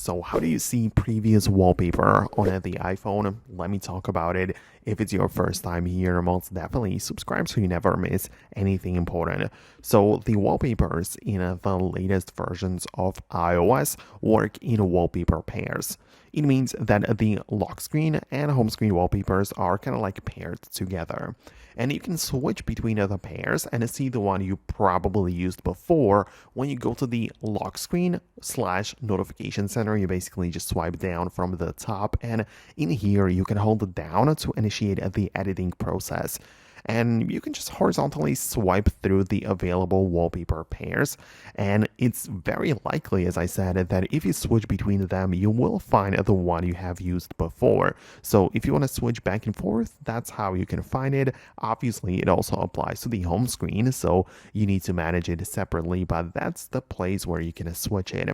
So how do you see previous wallpaper on the iPhone? Let me talk about it. If it's your first time here, most definitely subscribe so you never miss anything important. So the wallpapers in the latest versions of iOS work in wallpaper pairs. It means that the lock screen and home screen wallpapers are kind of like paired together. And you can switch between the pairs and see the one you probably used before when you go to the lock screen / notification center. You basically just swipe down from the top, and in here you can hold it down to initiate the editing process. And you can just horizontally swipe through the available wallpaper pairs. And it's very likely, as I said, that if you switch between them, you will find the one you have used before. So if you want to switch back and forth, that's how you can find it. Obviously, it also applies to the home screen, so you need to manage it separately, but that's the place where you can switch it.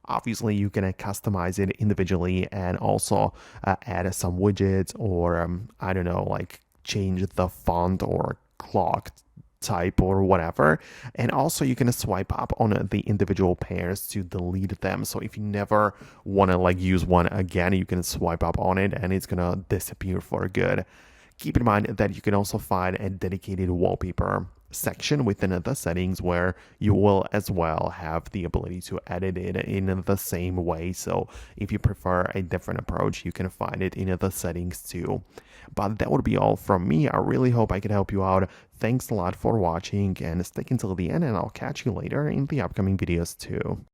Obviously, you can customize it individually and also add some widgets or, I don't know, like change the font or clock type or whatever. And also you can swipe up on the individual pairs to delete them. So if you never want to like use one again, you can swipe up on it and it's gonna disappear for good. Keep in mind that you can also find a dedicated wallpaper section within the settings where you will as well have the ability to edit it in the same way. So if you prefer a different approach, you can find it in the settings too. But that would be all from me. I really hope I could help you out. Thanks a lot for watching and stick until the end, and I'll catch you later in the upcoming videos too.